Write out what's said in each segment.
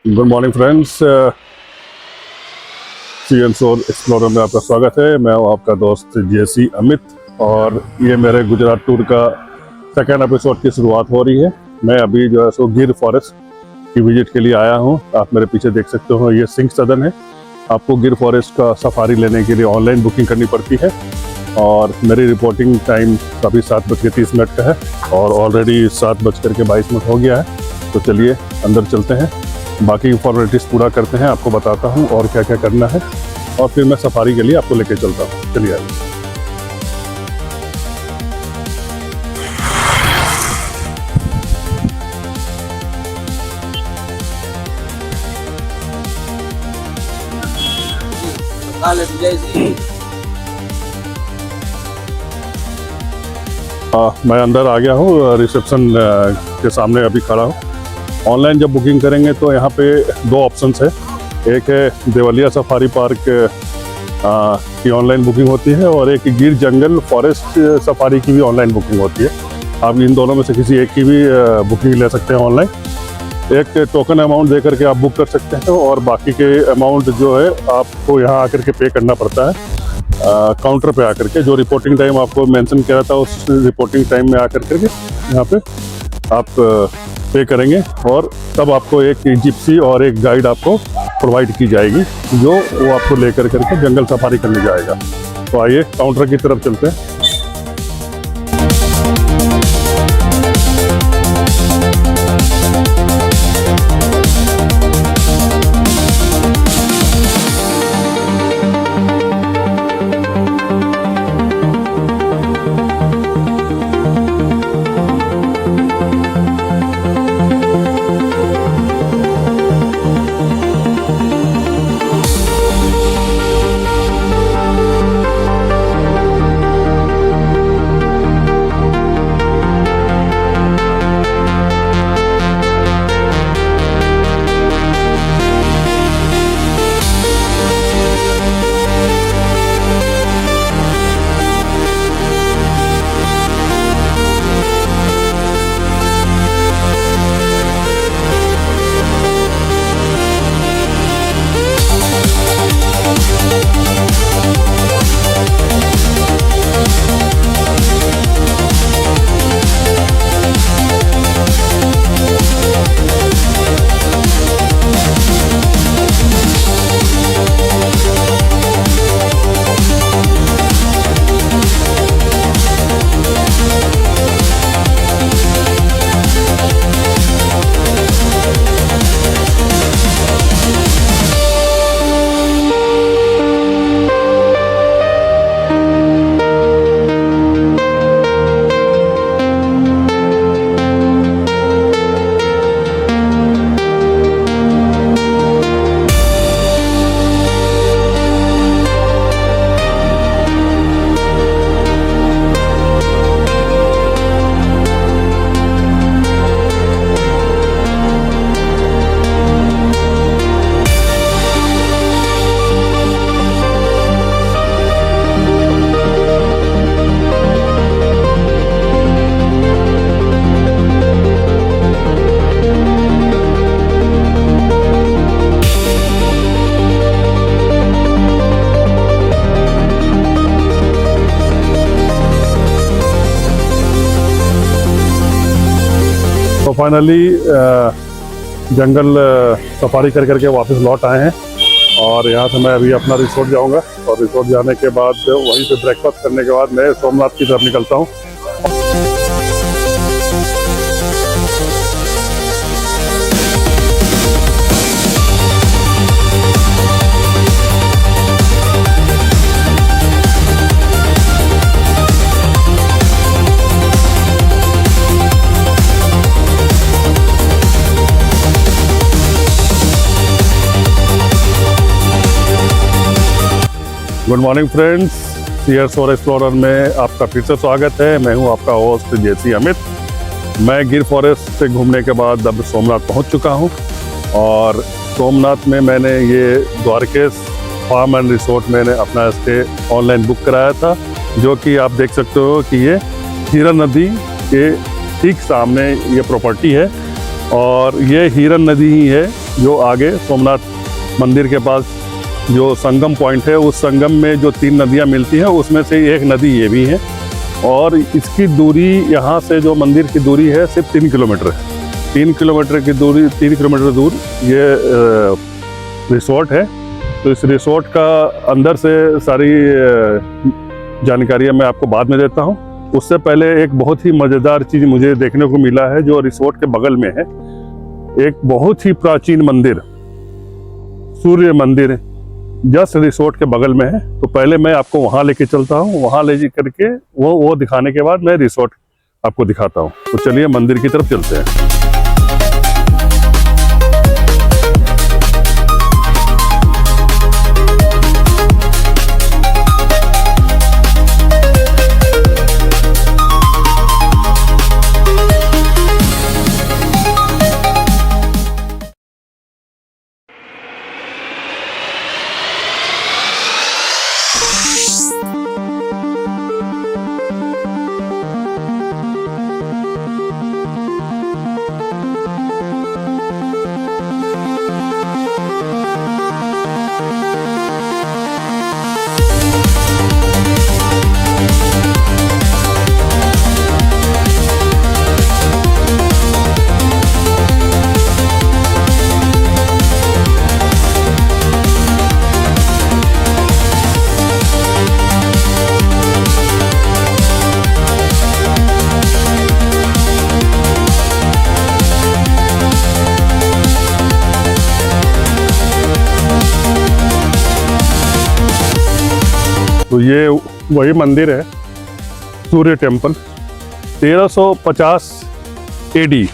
Good morning friends, sea and soul explorer में आपका स्वागत है। मैं हूं आपका दोस्त जेसी अमित और ये मेरे गुजरात टूर का सेकेंड एपिसोड की शुरुआत हो रही है। मैं अभी जो है सो गिर फॉरेस्ट की विजिट के लिए आया हूं। आप मेरे पीछे देख सकते हो, ये सिंह सदन है। आपको गिर फॉरेस्ट का सफारी लेने के लिए ऑनलाइन बुकिंग करनी पड़ती है और मेरी रिपोर्टिंग टाइम अभी 7:30 का है और ऑलरेडी 7:22 हो गया है। तो चलिए अंदर चलते हैं, बाकी फॉर्मेलिटीज़ पूरा करते हैं, आपको बताता हूँ और क्या क्या करना है और फिर मैं सफारी के लिए आपको लेके चलता हूँ। चलिए आइए। मैं अंदर आ गया हूँ, रिसेप्शन के सामने अभी खड़ा हूँ। ऑनलाइन जब बुकिंग करेंगे तो यहाँ पे दो ऑप्शंस है। एक है देवलिया सफारी पार्क की ऑनलाइन बुकिंग होती है और एक गिर जंगल फॉरेस्ट सफारी की भी ऑनलाइन बुकिंग होती है। आप इन दोनों में से किसी एक की भी बुकिंग ले सकते हैं ऑनलाइन। एक टोकन अमाउंट दे करके आप बुक कर सकते हैं और बाकी के अमाउंट जो है आपको यहाँ आकर के पे करना पड़ता है काउंटर पे आकर के। जो रिपोर्टिंग टाइम आपको मेंशन किया था उस रिपोर्टिंग टाइम में आकर करके यहाँ पे आप पे करेंगे और तब आपको एक जिप्सी और एक गाइड आपको प्रोवाइड की जाएगी जो वो आपको लेकर करके जंगल सफारी करने जाएगा। तो आइए काउंटर की तरफ चलते हैं। तो फाइनली जंगल सफारी कर करके वापस लौट आए हैं और यहाँ से मैं अभी अपना रिसोर्ट जाऊँगा और रिसोर्ट जाने के बाद वहीं से ब्रेकफास्ट करने के बाद मैं सोमनाथ की तरफ निकलता हूँ। Good morning friends, sea and soul explorer में आपका फिर से स्वागत है। मैं हूं आपका होस्ट जेसी अमित। मैं गिर फॉरेस्ट से घूमने के बाद अब सोमनाथ पहुंच चुका हूं और सोमनाथ में मैंने ये द्वारकेश फार्म एंड रिसोर्ट मैंने अपना स्टे ऑनलाइन बुक कराया था, जो कि आप देख सकते हो कि ये हिरन नदी के ठीक सामने ये प्रॉपर्टी है और ये हिरन नदी ही है जो आगे सोमनाथ मंदिर के पास जो संगम पॉइंट है, उस संगम में जो 3 नदियाँ मिलती हैं उसमें से एक नदी ये भी है। और इसकी दूरी यहाँ से जो मंदिर की दूरी है सिर्फ 3 किलोमीटर है। 3 किलोमीटर की दूरी, 3 किलोमीटर दूर ये रिसोर्ट है। तो इस रिसोर्ट का अंदर से सारी जानकारियाँ मैं आपको बाद में देता हूँ। उससे पहले एक बहुत ही मज़ेदार चीज़ मुझे देखने को मिला है जो रिसोर्ट के बगल में है। एक बहुत ही प्राचीन मंदिर, सूर्य मंदिर, जस्ट रिसोर्ट के बगल में है। तो पहले मैं आपको वहाँ लेके चलता हूँ, वहाँ ले करके वो दिखाने के बाद मैं रिसोर्ट आपको दिखाता हूँ। तो चलिए मंदिर की तरफ चलते हैं। तो ये वही मंदिर है, सूर्य टेम्पल। 1350 AD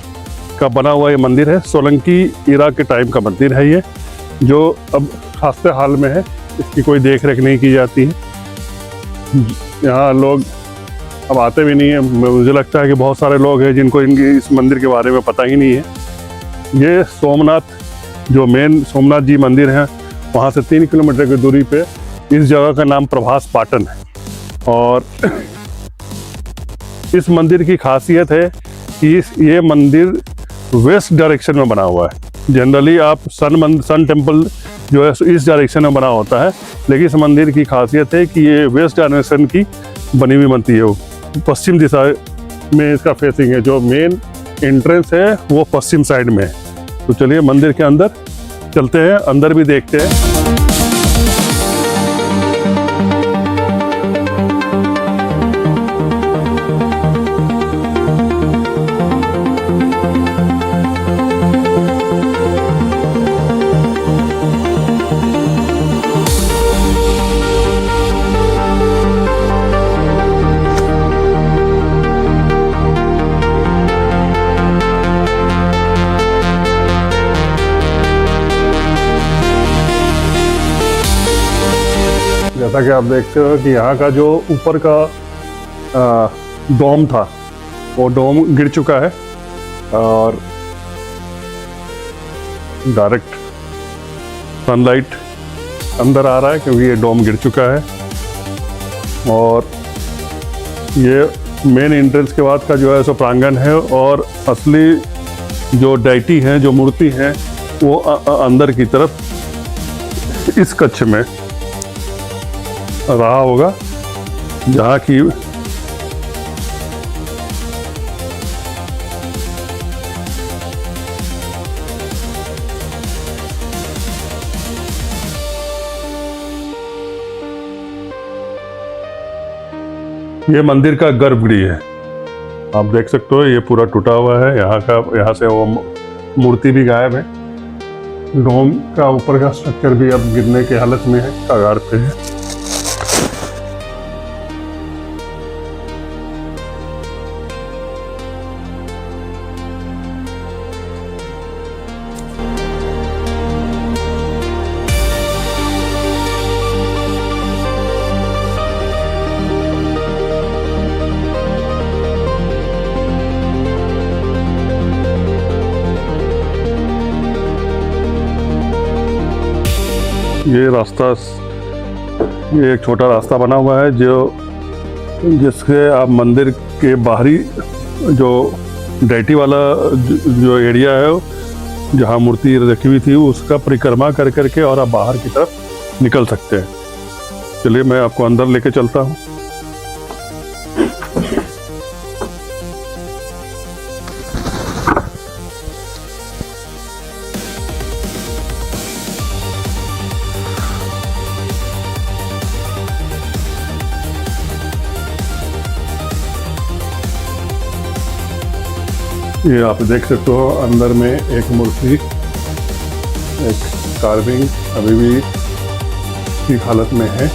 का बना हुआ ये मंदिर है। सोलंकी इरा के टाइम का मंदिर है ये, जो अब खास्ते हाल में है। इसकी कोई देख रेख नहीं की जाती है। यहाँ लोग अब आते भी नहीं है। मुझे लगता है कि बहुत सारे लोग हैं जिनको इस मंदिर के बारे में पता ही नहीं है। ये सोमनाथ, जो मेन सोमनाथ जी मंदिर है, वहाँ से 3 किलोमीटर की दूरी पे इस जगह का नाम प्रभास पाटन है। और इस मंदिर की खासियत है कि ये मंदिर वेस्ट डायरेक्शन में बना हुआ है। जनरली आप सन टेम्पल जो है इस डायरेक्शन में बना होता है, लेकिन इस मंदिर की खासियत है कि ये वेस्ट डायरेक्शन की बनी हुई बनती है। पश्चिम दिशा में इसका फेसिंग है। जो मेन एंट्रेंस है वो पश्चिम साइड में है। तो चलिए मंदिर के अंदर चलते हैं, अंदर भी देखते हैं। जैसा कि आप देखते हो कि यहाँ का जो ऊपर का डोम था, वो डोम गिर चुका है और डायरेक्ट सनलाइट अंदर आ रहा है क्योंकि ये डोम गिर चुका है। और ये मेन एंट्रेंस के बाद का जो है सो प्रांगण है। और असली जो डायटी है, जो मूर्ति है, वो अंदर की तरफ इस कक्ष में रहा होगा, जहाँ की ये मंदिर का गर्भगृह है। आप देख सकते हो ये पूरा टूटा हुआ है। यहाँ से वो मूर्ति भी गायब है। डोम का ऊपर का स्ट्रक्चर भी अब गिरने के हालत में है, कगार पे है। ये रास्ता, ये एक छोटा रास्ता बना हुआ है जिसके आप मंदिर के बाहरी जो डायटी वाला जो एरिया है जहाँ मूर्ति रखी हुई थी उसका परिक्रमा कर करके और आप बाहर की तरफ निकल सकते हैं। चलिए मैं आपको अंदर लेके चलता हूँ। ये आप देख सकते हो अंदर में एक मूर्ति, एक कार्विंग अभी भी ठीक हालत में है।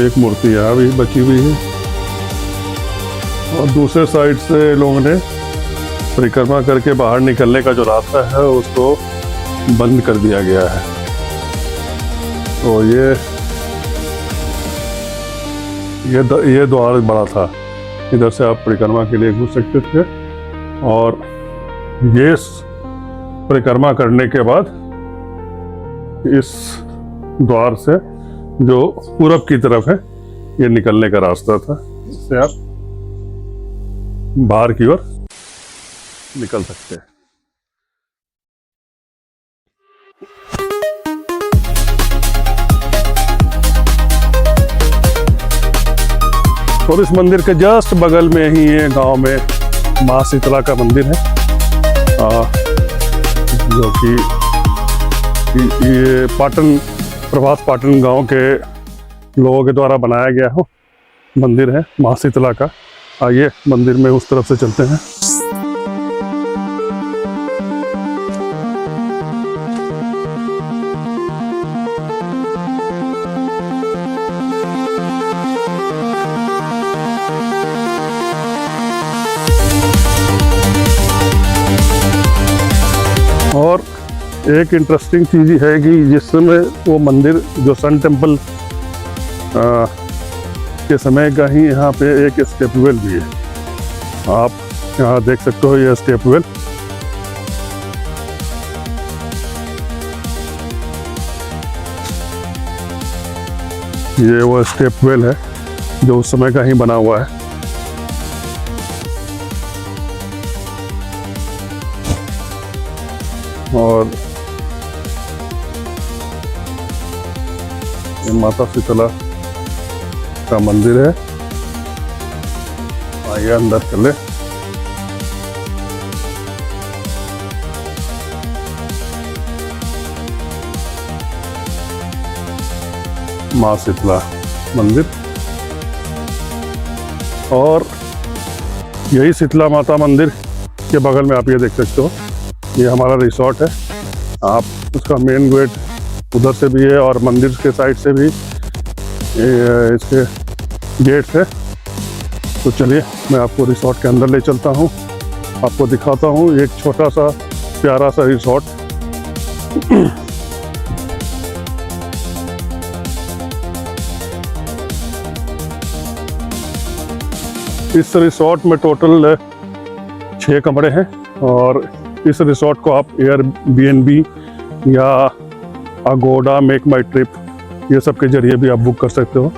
एक मूर्ति यहाँ भी बची हुई है और दूसरे साइड से लोगों ने परिक्रमा करके बाहर निकलने का जो रास्ता है उसको बंद कर दिया गया है। तो ये द्वार बड़ा था, इधर से आप परिक्रमा के लिए घुस सकते थे और ये परिक्रमा करने के बाद इस द्वार से जो पूरब की तरफ है ये निकलने का रास्ता था, इससे आप बाहर की ओर निकल सकते हैं। और इस मंदिर के जस्ट बगल में ही ये गांव में माँ शीतला का मंदिर है, जो कि ये प्रभास पाटन गांव के लोगों के द्वारा बनाया गया हो मंदिर है माँ शीतला का। आइए मंदिर में उस तरफ से चलते हैं। और एक इंटरेस्टिंग चीज़ है कि जिस समय वो मंदिर जो सन टेम्पल के समय का ही यहाँ पे एक स्टेपवेल भी है। आप यहाँ देख सकते हो ये स्टेपवेल। ये वो स्टेपवेल है जो उस समय का ही बना हुआ है। और ये माता शीतला का मंदिर है। आइए अंदर चले। माँ शीतला मंदिर और यही शीतला माता मंदिर के बगल में आप ये देख सकते हो, ये हमारा रिसोर्ट है। आप उसका मेन गेट उधर से भी है और मंदिर के साइड से भी इसके गेट है। तो चलिए मैं आपको रिसोर्ट के अंदर ले चलता हूँ, आपको दिखाता हूँ एक छोटा सा प्यारा सा रिसोर्ट। इस रिसोर्ट में टोटल 6 कमरे हैं और इस रिसोर्ट को आप एयरबीएनबी या अगोडा, मेक माई ट्रिप, ये सब के जरिए भी आप बुक कर सकते हो।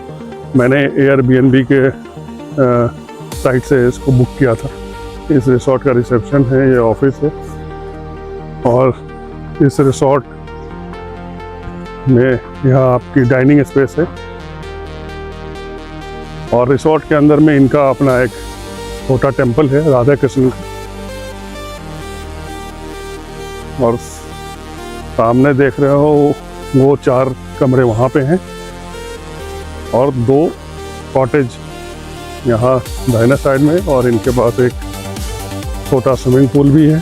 मैंने एयरबीएनबी के साइट से इसको बुक किया था। इस रिसोर्ट का रिसेप्शन है, ये ऑफिस है और इस रिसोर्ट में यहाँ आपकी डाइनिंग स्पेस है और रिसोर्ट के अंदर में इनका अपना एक छोटा टेम्पल है राधा कृष्ण का। और सामने देख रहे हो वो 4 कमरे वहाँ पे हैं और 2 कॉटेज यहाँ दाहिने साइड में और इनके पास एक छोटा स्विमिंग पूल भी है।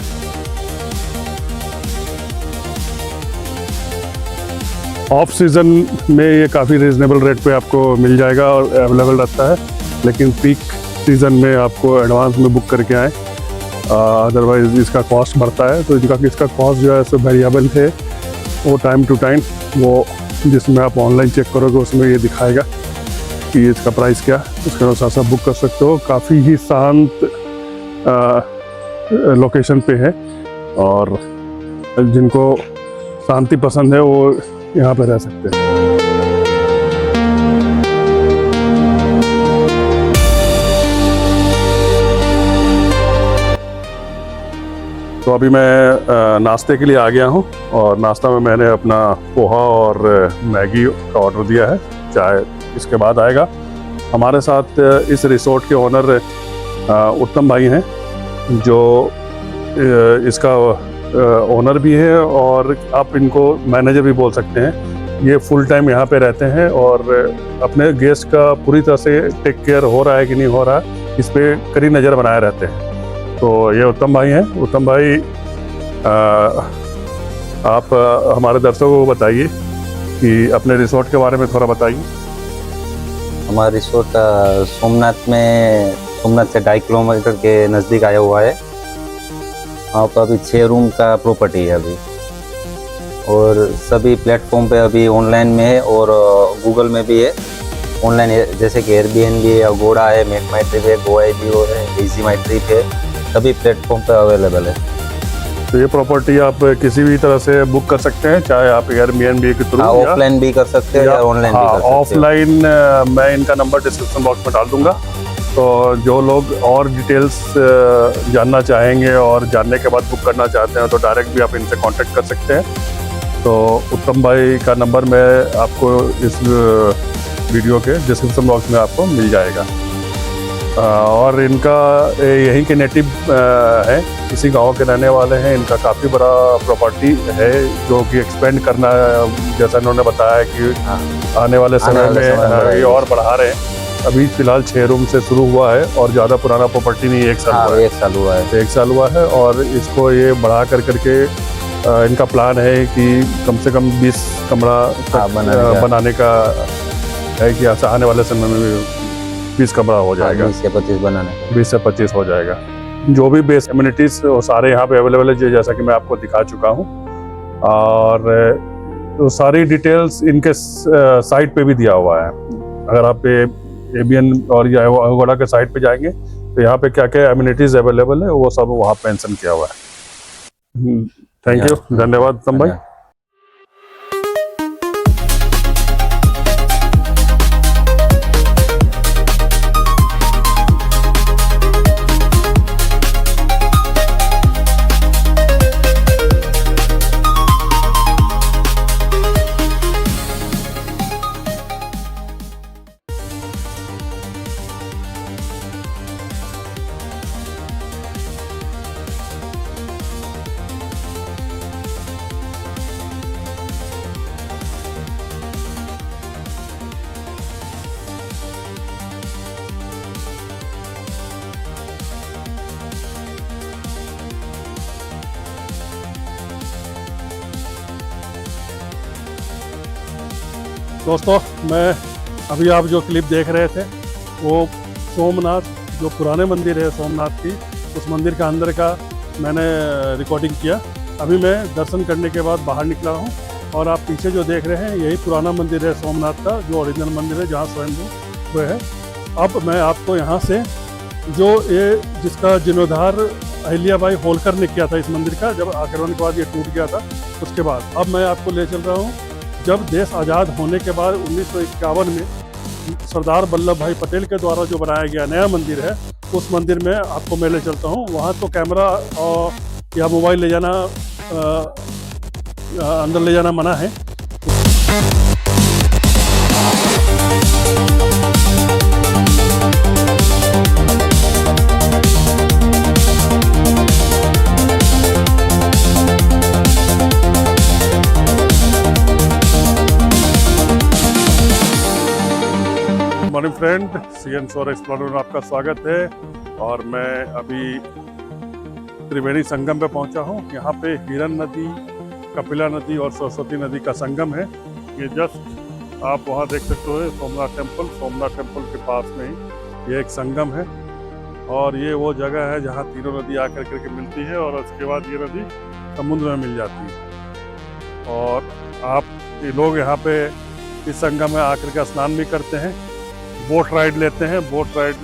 ऑफ सीज़न में ये काफ़ी रीज़नेबल रेट पे आपको मिल जाएगा और अवेलेबल रहता है, लेकिन पीक सीज़न में आपको एडवांस में बुक करके आए, अदरवाइज इसका कॉस्ट बढ़ता है। तो इसका कॉस्ट जो है सो वेरिएबल है, वो टाइम टू टाइम वो जिसमें आप ऑनलाइन चेक करोगे उसमें ये दिखाएगा कि इसका प्राइस क्या है, उसके अनुसार से आप बुक कर सकते हो। काफ़ी ही शांत लोकेशन पे है और जिनको शांति पसंद है वो यहाँ पे रह सकते हैं। तो अभी मैं नाश्ते के लिए आ गया हूँ और नाश्ता में मैंने अपना पोहा और मैगी का ऑर्डर दिया है। चाय इसके बाद आएगा। हमारे साथ इस रिसोर्ट के ओनर उत्तम भाई हैं, जो इसका ओनर भी है और आप इनको मैनेजर भी बोल सकते हैं। ये फुल टाइम यहाँ पे रहते हैं और अपने गेस्ट का पूरी तरह से टेक केयर हो रहा है कि नहीं हो रहा है, इस पर कड़ी नज़र बनाए रहते हैं। तो ये उत्तम भाई हैं। उत्तम भाई, आप हमारे दर्शकों को बताइए कि अपने रिसोर्ट के बारे में थोड़ा बताइए। हमारा रिसोर्ट सोमनाथ से 2.5 किलोमीटर के नज़दीक आया हुआ है। वहाँ पर अभी 6 रूम का प्रॉपर्टी है अभी, और सभी प्लेटफॉर्म पे अभी ऑनलाइन में है और गूगल में भी है ऑनलाइन है, जैसे कि एयरबीएनबी है, अगोड़ा है, मेक माई ट्रिप है, GoIBO है, इजी माई ट्रिप है, सभी प्लेटफॉर्म पे अवेलेबल है। तो ये प्रॉपर्टी आप किसी भी तरह से बुक कर सकते हैं, चाहे आप एयरबीएनबी के थ्रू, ऑफलाइन भी कर सकते हैं या ऑनलाइन भी कर सकते हैं। ऑफलाइन मैं इनका नंबर डिस्क्रिप्शन बॉक्स में डाल दूंगा। तो जो लोग और डिटेल्स जानना चाहेंगे और जानने के बाद बुक करना चाहते हैं तो डायरेक्ट भी आप इनसे कांटेक्ट कर सकते हैं। तो उत्तम भाई का नंबर मैं आपको इस वीडियो के डिस्क्रिप्शन बॉक्स में आपको मिल जाएगा। और इनका यहीं के नेटिव है, इसी गांव के रहने वाले हैं। इनका काफ़ी बड़ा प्रॉपर्टी है जो कि एक्सपेंड करना, जैसा इन्होंने बताया है कि आने वाले समय में ये और बढ़ा रहे हैं। अभी फ़िलहाल 6 रूम से शुरू हुआ है और ज़्यादा पुराना प्रॉपर्टी नहीं, 1 साल हुआ है। 1 साल हुआ है। 1 साल हुआ है और इसको ये बढ़ा करके इनका प्लान है कि कम से कम 20 कमरा बनाने का है कि आने वाले समय में 20 कमरा हो जाएगा। 20 से 25 बनाने, 20 से 25 हो जाएगा। जो भी बेस एमिनिटीज सारे यहाँ पे अवेलेबल है, जैसा कि मैं आपको दिखा चुका हूँ। और तो सारी डिटेल्स इनके साइट पे भी दिया हुआ है। अगर आप एबियन और या अगोड़ा के साइट पे जाएंगे तो यहाँ पे क्या क्या एमिनिटीज अवेलेबल है वो सब वहाँ मेंशन किया हुआ है। थैंक यू, धन्यवाद उत्तम भाई। दोस्तों, मैं अभी आप जो क्लिप देख रहे थे वो सोमनाथ, जो पुराने मंदिर है सोमनाथ की, उस मंदिर का अंदर का मैंने रिकॉर्डिंग किया। अभी मैं दर्शन करने के बाद बाहर निकला हूँ और आप पीछे जो देख रहे हैं यही पुराना मंदिर है सोमनाथ का, जो ओरिजिनल मंदिर है जहाँ स्वयं हुए है। अब मैं आपको यहाँ से जो ये जिसका जीर्णोद्धार अहिल्याबाई होलकर ने किया था इस मंदिर का, जब आक्रमण के बाद ये टूट गया था, उसके बाद अब मैं आपको ले चल रहा हूँ जब देश आज़ाद होने के बाद 1951 में सरदार वल्लभ भाई पटेल के द्वारा जो बनाया गया नया मंदिर है, उस मंदिर में आपको मैं ले चलता हूँ। वहाँ तो कैमरा और या मोबाइल ले जाना अंदर ले जाना मना है। मॉर्निंग फ्रेंड, CN शोर एक्सप्लोरर में आपका स्वागत है। और मैं अभी त्रिवेणी संगम पे पहुंचा हूं। यहाँ पे हिरन नदी, कपिला नदी और सरस्वती नदी का संगम है। ये जस्ट आप वहाँ देख सकते हो सोमनाथ टेम्पल के पास में ही ये एक संगम है। और ये वो जगह है जहाँ तीनों नदी आकर करके मिलती है और उसके बाद ये नदी समुद्र में मिल जाती है। और आप ये लोग यहाँ पे इस संगम में आकर के स्नान भी करते हैं, बोट राइड लेते हैं। बोट राइड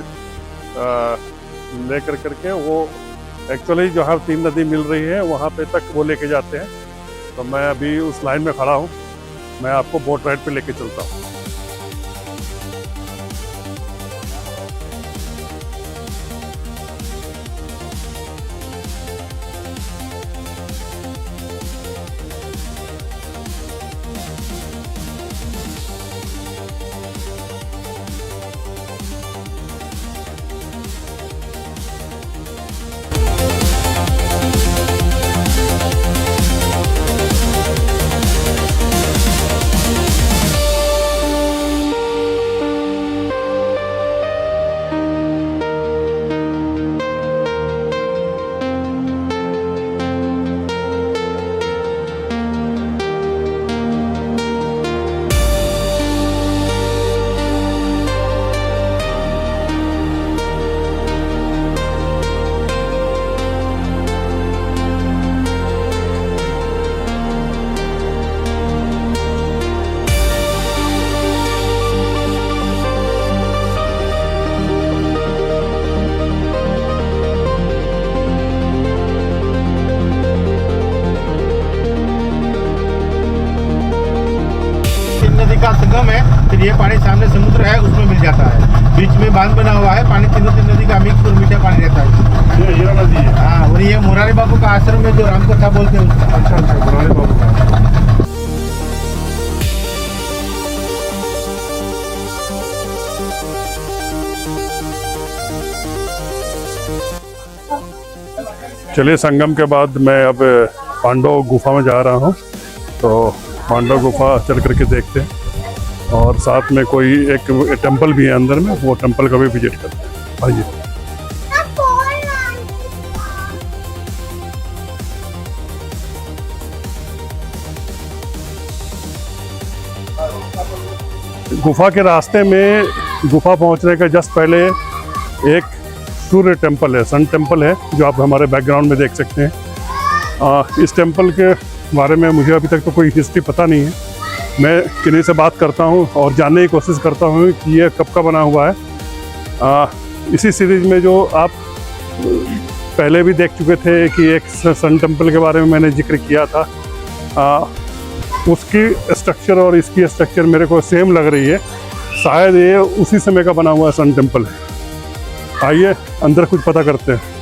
लेकर करके वो एक्चुअली जहाँ 3 नदी मिल रही है वहाँ पे तक वो लेके जाते हैं। तो मैं अभी उस लाइन में खड़ा हूँ, मैं आपको बोट राइड पे लेके चलता हूँ। नदी का संगम है, फिर ये पानी सामने समुद्र है उसमें मिल जाता है। बीच में बांध बना हुआ है, पानी तीनों नदी का मिक्स और मीठा पानी रहता है। ये हीरा नदी है। हाँ, और ये मोरारी बाबू का आश्रम में जो रामकथा बोलते हैं उसका। अच्छा, मोरारी बाबू का। चलिए, संगम के बाद मैं अब पांडव गुफा में जा रहा हूँ। तो पांडव गुफा चल करके देखते हैं, और साथ में कोई एक टेंपल भी है अंदर में, वो टेंपल का भी विजिट करते हैं। आइए। गुफा के रास्ते में, गुफा पहुंचने के जस्ट पहले एक सूर्य टेंपल है, सन टेंपल है, जो आप हमारे बैकग्राउंड में देख सकते हैं। इस टेंपल के बारे में मुझे अभी तक तो कोई हिस्ट्री पता नहीं है। मैं किन्हीं से बात करता हूँ और जानने की कोशिश करता हूँ कि ये कब का बना हुआ है। इसी सीरीज में जो आप पहले भी देख चुके थे कि एक सन टेंपल के बारे में मैंने जिक्र किया था, उसकी स्ट्रक्चर और इसकी स्ट्रक्चर मेरे को सेम लग रही है। शायद ये उसी समय का बना हुआ सन टेंपल है। आइए अंदर कुछ पता करते हैं।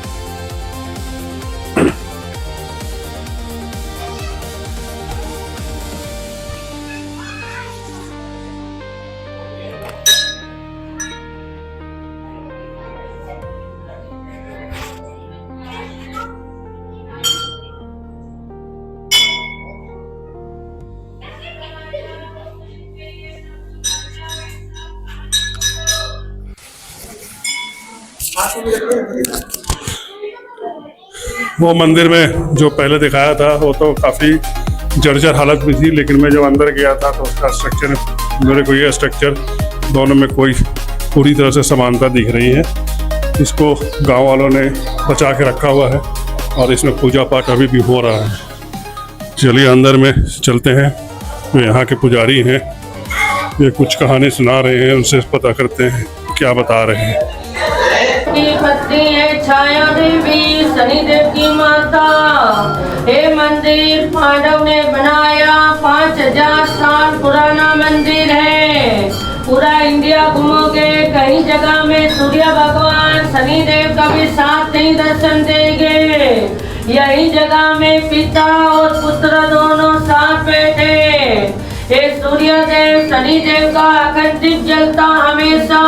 वो मंदिर में जो पहले दिखाया था वो तो काफ़ी जर्जर हालत में थी, लेकिन मैं जब अंदर गया था तो उसका स्ट्रक्चर, मेरे को ये स्ट्रक्चर दोनों में कोई पूरी तरह से समानता दिख रही है। इसको गांव वालों ने बचा के रखा हुआ है और इसमें पूजा पाठ अभी भी हो रहा है। चलिए अंदर में चलते हैं। तो यहाँ के पुजारी हैं, ये कुछ कहानी सुना रहे हैं, उनसे पता करते हैं क्या बता रहे हैं। की पत्नी है छाया देवी, शनिदेव की माता। ये मंदिर पांडव ने बनाया, 5000 साल पुराना मंदिर है। पूरा इंडिया घूमोगे, कहीं जगह में सूर्य भगवान शनिदेव का भी साथ नहीं दर्शन देंगे। यही जगह में पिता और पुत्र दोनों साथ बैठे। ये सूर्य देव शनिदेव का अखंड दीप जलता हमेशा।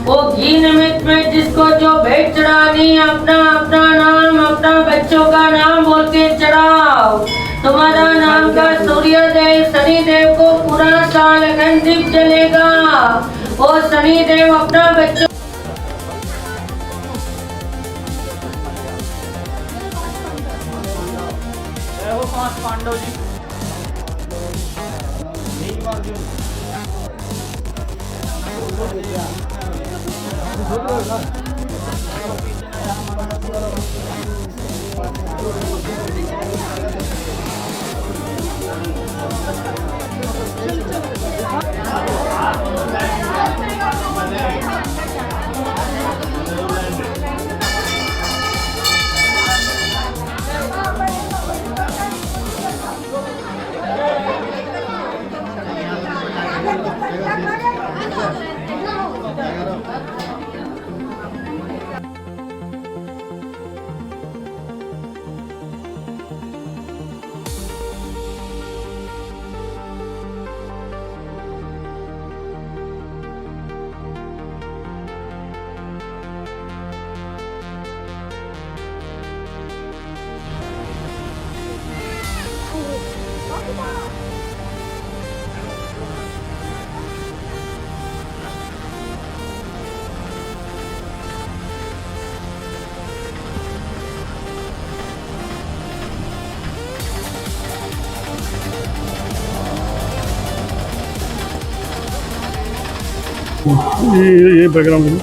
वो घी निमित्त में जिसको जो भेंट चढ़ानी, अपना अपना नाम, अपना बच्चों का नाम बोल के चढ़ाओ। तुम्हारा नाम का सूर्य देव शनिदेव को पूरा साल अखंड दीप जलेगा। वो शनिदेव अपना बच्चों पांडव जी ये बैकग्राउंड है।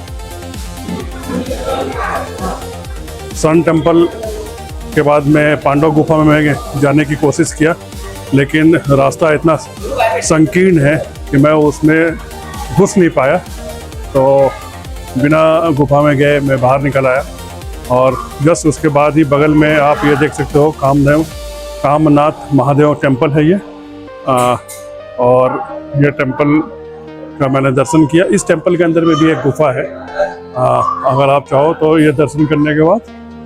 सन टेम्पल के बाद मैं पांडव गुफा में मैं जाने की कोशिश किया, लेकिन रास्ता इतना संकीर्ण है कि मैं उसमें घुस नहीं पाया। तो बिना गुफा में गए मैं बाहर निकल आया, और जस्ट उसके बाद ही बगल में आप ये देख सकते हो कामनाथ महादेव टेम्पल है ये। और ये टेम्पल का मैंने दर्शन किया। इस टेम्पल के अंदर में भी एक गुफा है, अगर आप चाहो तो ये दर्शन करने के बाद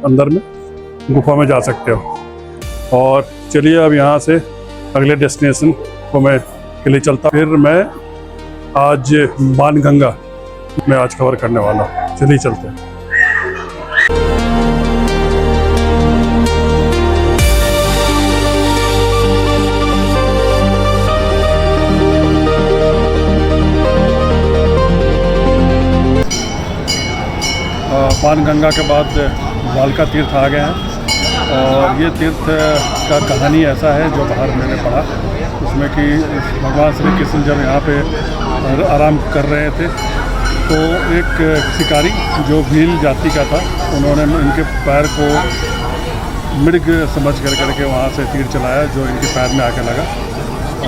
अंदर में गुफा में जा सकते हो। और चलिए अब यहाँ से अगले डेस्टिनेशन को मैं के लिए चलता। फिर मैं आज बाणगंगा में आज कवर करने वाला हूँ। चलिए चलते हैं। बाणगंगा के बाद भालका तीर्थ आ गए हैं, और ये तीर्थ का कहानी ऐसा है जो बाहर मैंने पढ़ा, उसमें कि भगवान श्री कृष्ण जब यहाँ पे आराम कर रहे थे तो एक शिकारी जो भील जाति का था, उन्होंने इनके पैर को मृग समझ करके वहाँ से तीर चलाया जो इनके पैर में आके लगा,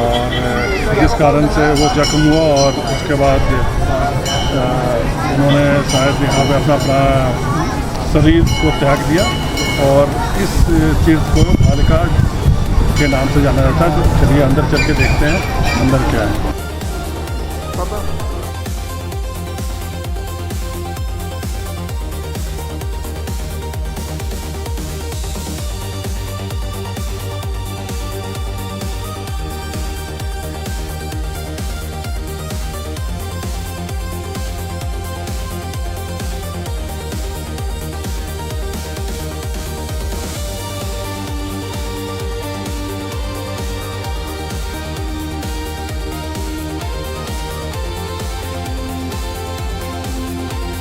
और जिस कारण से वो जख्म हुआ। और उसके बाद उन्होंने शायद यहाँ पे अपना शरीर को त्याग दिया, और इस तीर्थ को भालका के नाम से जाना जाता है। तो चलिए अंदर चल के देखते हैं अंदर क्या है।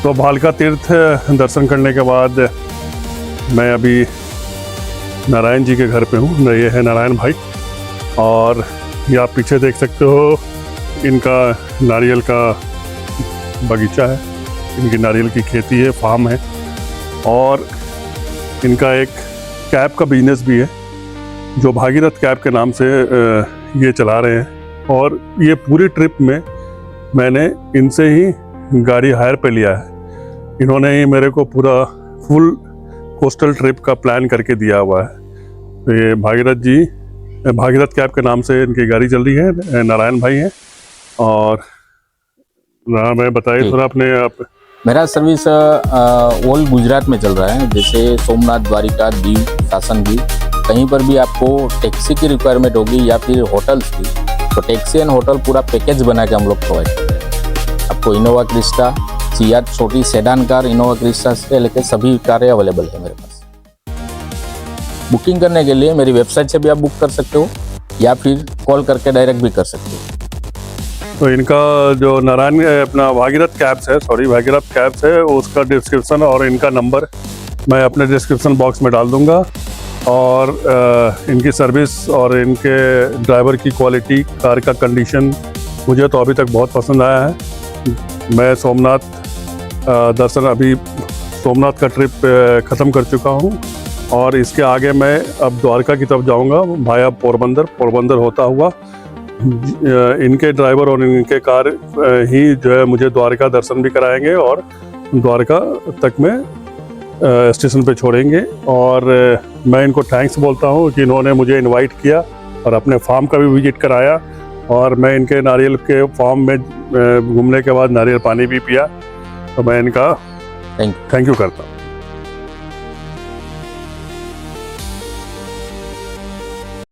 तो भालका तीर्थ दर्शन करने के बाद मैं अभी नारायण जी के घर पे हूँ। ये है नारायण भाई, और ये आप पीछे देख सकते हो इनका नारियल का बगीचा है, इनकी नारियल की खेती है, फार्म है, और इनका एक कैब का बिजनेस भी है जो भागीरथ कैब के नाम से ये चला रहे हैं। और ये पूरी ट्रिप में मैंने इनसे ही गाड़ी हायर पे लिया है। इन्होंने ही मेरे को पूरा फुल कोस्टल ट्रिप का प्लान करके दिया हुआ है। तो ये भागीरथ कैब के नाम से इनकी गाड़ी चल रही है, नारायण भाई हैं। और मैं बताइए थोड़ा अपने आप। मेरा सर्विस ऑल गुजरात में चल रहा है, जैसे सोमनाथ, द्वारिका, दीव, सासनगीर, कहीं पर भी आपको टैक्सी की रिक्वायरमेंट होगी या फिर होटल्स की, तो टैक्सी एंड होटल पूरा पैकेज बना के हम लोग प्रोवाइड करते हैं। आपको इनोवा क्रिस्टा, सियाज छोटी सेडान कार, इनोवा क्रिस्टा से लेकर सभी कारें अवेलेबल है मेरे पास। बुकिंग करने के लिए मेरी वेबसाइट से भी आप बुक कर सकते हो या फिर कॉल करके डायरेक्ट भी कर सकते हो। तो इनका जो नारायण अपना भागीरथ कैब्स है उसका डिस्क्रिप्शन और इनका नंबर मैं अपने डिस्क्रिप्शन बॉक्स में डाल दूंगा। और इनकी सर्विस और इनके ड्राइवर की क्वालिटी, कार का कंडीशन मुझे तो अभी तक बहुत पसंद आया है। मैं सोमनाथ दर्शन अभी सोमनाथ का ट्रिप ख़त्म कर चुका हूँ, और इसके आगे मैं अब द्वारका की तरफ जाऊँगा भाया पोरबंदर होता हुआ। इनके ड्राइवर और इनके कार ही जो है मुझे द्वारका दर्शन भी कराएंगे और द्वारका तक में स्टेशन पे छोड़ेंगे। और मैं इनको थैंक्स बोलता हूँ कि इन्होंने मुझे इनवाइट किया और अपने फार्म का भी विजिट कराया, और मैं इनके नारियल के फार्म में घूमने के बाद नारियल पानी भी पिया, तो मैं इनका थैंक थैंक यू करता हूँ।